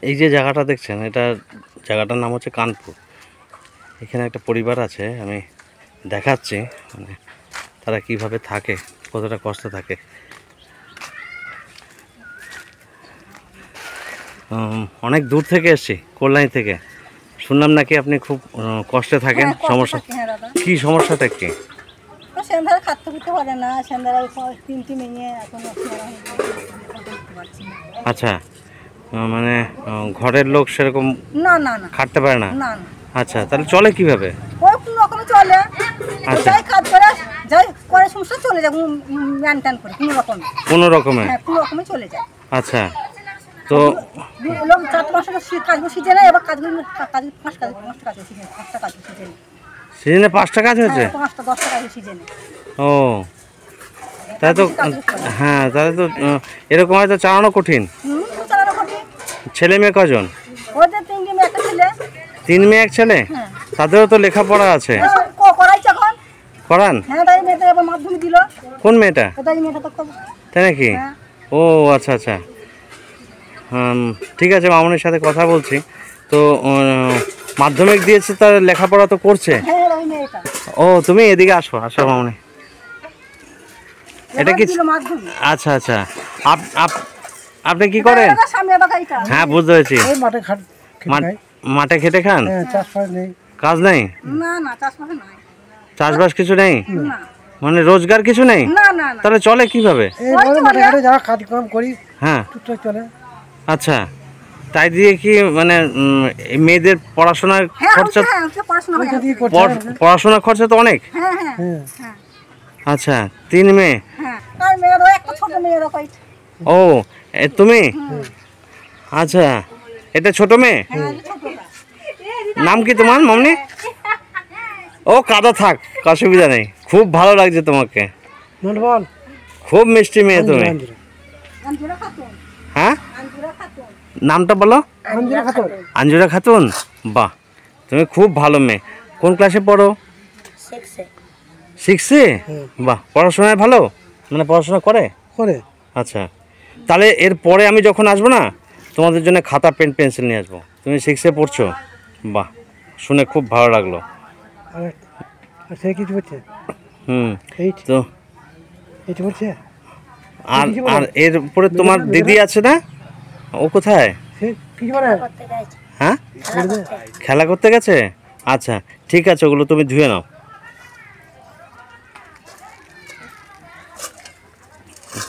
এই যে জায়গাটা দেখছেন, এটা জায়গাটার নাম হচ্ছে কানপুর। এখানে একটা পরিবার আছে, আমি দেখাচ্ছি মানে তারা কিভাবে থাকে, কতটা কষ্ট থাকে। অনেক দূর থেকে এসেছি, কল্যাণী থেকে। শুনলাম নাকি আপনি খুব কষ্টে থাকেন। সমস্যা কি? সমস্যাটা কি? সন্ধ্যায় খাটতে খুঁজতে পারে না, সন্ধ্যায় তিনটি মেয়ে এখন। আচ্ছা, মানে ঘরের লোক সেরকম না না না খাটতে পারে না? না। আচ্ছা, তাহলে চলে কিভাবে? ওই কোনো রকমে চলে, আচ্ছা, যাই কাজ করে, যাই করে সংসার চলে যায়, ম্যান ট্যান করে কোনো রকমে। কোনো রকমে? হ্যাঁ, কোনো রকমে চলে যায়। আচ্ছা, তো লোক 4 মাসের কাজ শিখে নেয়, এবার কাজগুলো 5টা কাজ শিখে নেয়। সিজনে 5টা কাজ হয়েছে? 5টা 10টা কাজ শিখে নেয়। ও, তাহলে তো, হ্যাঁ, তাহলে তো এরকম হয়তো চালানো কঠিন। চালানো কঠিন। ছেলে মেয়ে কজন? ওদের 3 মেয়ে, একটা ছেলে। 3 মেয়ে 1 ছেলে? হ্যাঁ। তাদেরও তো লেখাপড়া আছে? করাইছে এখন। করান? হ্যাঁ, তাই মেয়েটা এবার মাধ্যমিক দিল। কোন মেয়েটা? তাই মেয়েটা তো তাই নাকি? হ্যাঁ। ও আচ্ছা আচ্ছা, ঠিক আছে, মামনির সাথে কথা বলছি। তো মাধ্যমিক দিয়েছে, তার লেখাপড়া তো করছে। হ্যাঁ, ওই মেয়েটা। ও, তুমি এদিকে আসো, আসো মামনি। এটা কি? আচ্ছা আচ্ছা, আপনি কি করেন? হ্যাঁ, বুঝতে পেরেছি। মাঠে খেটে খান? কাজ নেই? চাষবাস কিছু নেই, মানে রোজগার কিছু নেই? তাহলে চলে কিভাবে? হ্যাঁ, আচ্ছা, তাই দিয়ে কি মানে মেয়েদের পড়াশোনার খরচা? পড়াশোনার খরচা তো অনেক। আচ্ছা, 3 মেয়ে? ও, তুমি? আচ্ছা, এটা ছোট মেয়ে? নাম কি তোমার মামনি? ও, কাদা থাক, অসুবিধা নেই। খুব ভালো লাগছে তোমাকে, খুব মিষ্টি মেয়ে তুমি। হ্যাঁ, নামটা বলো। আঞ্জুরা খাতুন। বাহ, তুমি খুব ভালো মেয়ে। কোন ক্লাসে পড়ো? 6-এ? বাহ, পড়াশোনায় ভালো, মানে পড়াশোনা করে? আচ্ছা, তাহলে এর পরে আমি যখন আসবো না, তোমাদের জন্য খাতা পেন পেন্সিল নিয়ে আসবো। তুমি 6-এ পড়ছো? বাহ, শুনে খুব ভালো লাগলো। তো আর এর উপরে তোমার দিদি আছে না? ও কোথায়? হ্যাঁ, খেলা করতে গেছে? আচ্ছা, ঠিক আছে, ওগুলো তুমি ধুয়ে নাও।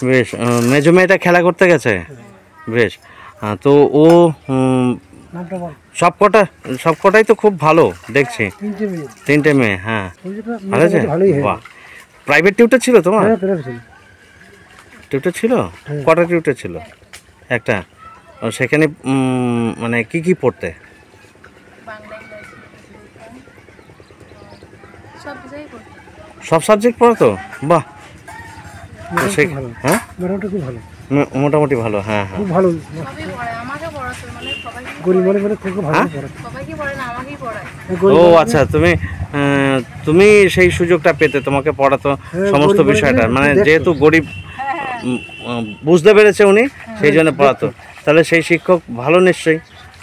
বেশ, মেজো মেয়েটা খেলা করতে গেছে? বেশ, তো ও সবকটাই তো খুব ভালো দেখছি। 3টে মেয়ে? হ্যাঁ, ভালো আছে। বাহ, প্রাইভেট টিউটর ছিল তোমার? টিউটর ছিল? কটা টিউটর ছিল? একটা। সেখানে মানে কি কি পড়তে? সব সাবজেক্ট পড়াতো? বাহ, হ্যাঁ, মোটামুটি ভালো। হ্যাঁ হ্যাঁ, ও আচ্ছা, তুমি সেই সুযোগটা পেতে, তোমাকে পড়াতো সমস্ত বিষয়টা, মানে যেহেতু গরিব বুঝতে পেরেছে উনি, সেই জন্য পড়াতো। তাহলে সেই শিক্ষক ভালো নিশ্চয়ই।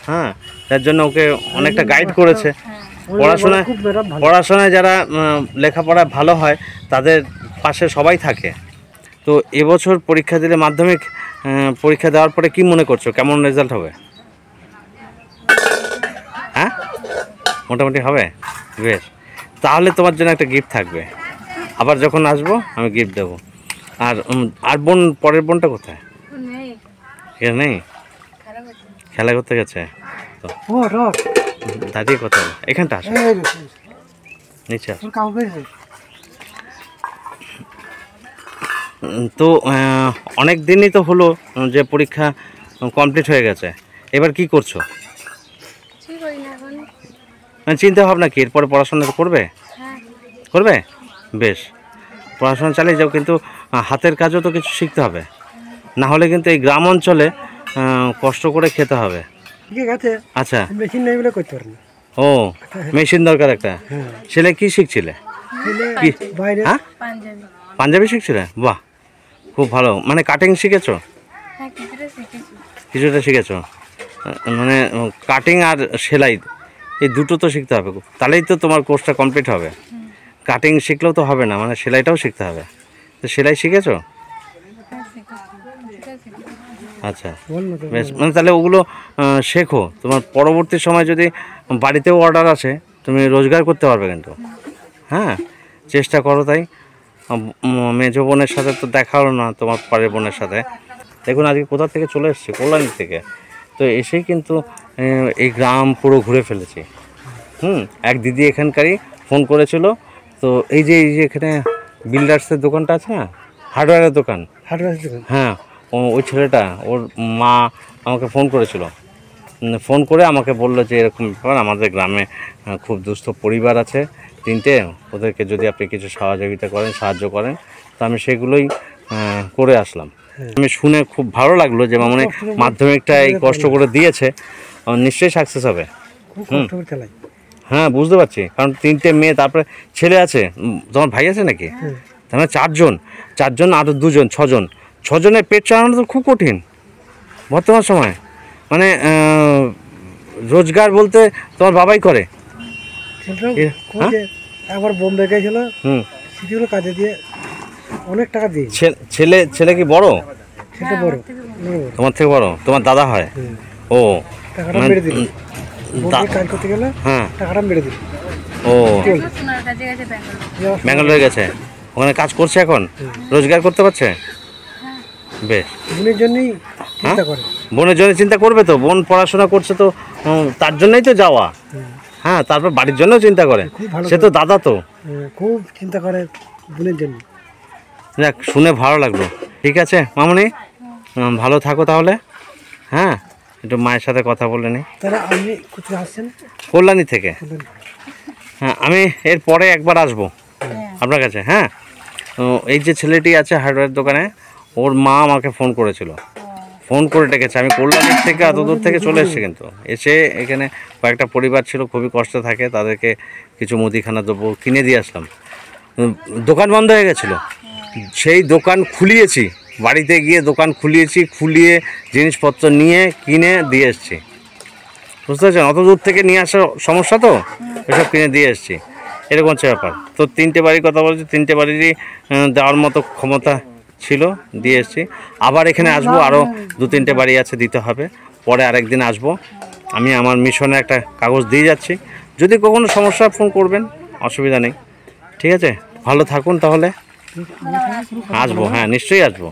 হ্যাঁ, তার জন্য ওকে অনেকটা গাইড করেছে। পড়াশোনায় যারা লেখাপড়া ভালো হয়, তাদের পাশে সবাই থাকে। তো এবছর পরীক্ষা দিলে, মাধ্যমিক পরীক্ষা দেওয়ার পরে কি মনে করছো, কেমন রেজাল্ট হবে? হ্যাঁ, মোটামুটি হবে। বেশ, তাহলে তোমার জন্য একটা গিফট থাকবে। আবার যখন আসবো আমি গিফট দেবো। আর বোন, পরের বোনটা কোথায়? নেই, খেলা করতে গেছে। তো দাদি কোথায়? এখানটা আসো, নিচে আসো। তো অনেক দিনই তো হলো যে পরীক্ষা কমপ্লিট হয়ে গেছে, এবার কি করছো? চিন্তা ভাবনা কি, এরপরে পড়াশোনা করবে? করবে? বেশ, পড়াশোনা চালিয়ে যাও, কিন্তু হাতের কাজও তো কিছু শিখতে হবে, না হলে কিন্তু এই গ্রাম অঞ্চলে কষ্ট করে খেতে হবে। আচ্ছা, ও, মেশিন দরকার একটা। ছেলে কি শিখছিলে? কি? হ্যাঁ, পাঞ্জাবি শিখছিলে? বাহ, খুব ভালো। মানে কাটিং শিখেছো? কিছুটা শিখেছো। মানে কাটিং আর সেলাই এই দুটো তো শিখতে হবে, তাহলেই তো তোমার কোর্সটা কমপ্লিট হবে। কাটিং শিখলেও তো হবে না, মানে সেলাইটাও শিখতে হবে। তো সেলাই শিখেছো? আচ্ছা, বেশ, মানে তাহলে ওগুলো শেখো। তোমার পরবর্তী সময় যদি বাড়িতেও অর্ডার আসে তুমি রোজগার করতে পারবে কিন্তু। হ্যাঁ, চেষ্টা করো তাই। মেজো বোনের সাথে তো দেখা হলো না, তোমার পরের বোনের সাথে। দেখুন আজকে কোথা থেকে চলে এসেছি, কল্যাণী থেকে। তো এসেই কিন্তু এই গ্রাম পুরো ঘুরে ফেলেছি। এক দিদি এখানকারই ফোন করেছিল। তো এই যে এখানে বিল্ডার্সের দোকানটা আছে না, হার্ডওয়্যারের দোকান, হ্যাঁ, ওই ছেলেটা, ওর মা আমাকে ফোন করেছিল। ফোন করে আমাকে বললো যে এরকম ব্যাপার, আমাদের গ্রামে খুব দুস্থ পরিবার আছে 3টে, ওদেরকে যদি আপনি কিছু সহযোগিতা করেন, সাহায্য করেন। তো আমি সেগুলোই করে আসলাম। আমি শুনে খুব ভালো লাগলো যে মানে মাধ্যমিকটা এই কষ্ট করে দিয়েছে, নিশ্চয়ই সাকসেস হবে। হ্যাঁ, বুঝতে পারছি, কারণ 3টে মেয়ে, তারপরে ছেলে আছে। তোমার ভাই আছে নাকি? তার মানে 4জন আরও 2জন, 6জনের পেট চালানো তো খুব কঠিন বর্তমান সময়। মানে রোজগার বলতে তোমার বাবাই করে? একবার বোম্বে গেছিল, সেগুলো কাজে দিয়ে অনেক টাকা দিয়ে। ছেলে কি বড়? সেটা বড়, তোমার থেকে বড়? তোমার দাদা হয়? ও, টাকাটা মেরে দিল, কাজ করতে গেলে টাকাটা মেরে দিল। ও, ব্যাঙ্গালোরে গেছে, ওখানে কাজ করছে এখন, রোজগার করতে পারছে। বেশ, বোনের জন্যই চিন্তা করে। বোনের জন্য চিন্তা করবে তো, বোন পড়াশোনা করছে তো তার জন্যই তো যাওয়া। হ্যাঁ, তারপর বাড়ির জন্যও চিন্তা করে, সে তো দাদা, তো খুব চিন্তা করে বোনের জন্য। যাক, শুনে ভালো লাগলো। ঠিক আছে মামনি, ভালো থাকো তাহলে। হ্যাঁ, একটু মায়ের সাথে কথা বলে নি। তাহলে আপনি কোথায় আসছেন? কল্যাণী থেকে। হ্যাঁ, আমি এর পরে একবার আসবো আপনার কাছে। হ্যাঁ, এই যে ছেলেটি আছে হার্ডওয়্যার দোকানে, ওর মা আমাকে ফোন করেছিল, ফোন করে ডেকেছে। আমি কল্যাণীর থেকে এত দূর থেকে চলে এসেছি, কিন্তু এসে এখানে কয়েকটা পরিবার ছিল, খুবই কষ্টে থাকে, তাদেরকে কিছু মুদিখানা দ্রব্য কিনে দিয়ে আসলাম। দোকান বন্ধ হয়ে গেছিলো, সেই দোকান খুলিয়েছি, বাড়িতে গিয়ে দোকান খুলিয়ে জিনিসপত্র নিয়ে কিনে দিয়ে এসেছি। বুঝতে পারছেন, অত দূর থেকে নিয়ে আসা সমস্যা, তো এসব কিনে দিয়ে এসেছি। এরকম হচ্ছে ব্যাপার। তো 3টে বাড়ির কথা বলছি, 3টে বাড়িরই দেওয়ার মতো ক্ষমতা ছিল, দিয়ে এসেছি। আবার এখানে আসবো, আরও 2-3টে বাড়ি আছে, দিতে হবে। পরে আরেকদিন আসবো। আমি আমার মিশনে একটা কাগজ দিয়ে যাচ্ছি, যদি কখনো সমস্যা ফোন করবেন, অসুবিধা নেই। ঠিক আছে, ভালো থাকুন তাহলে। আসবো, হ্যাঁ, নিশ্চয়ই আসবো।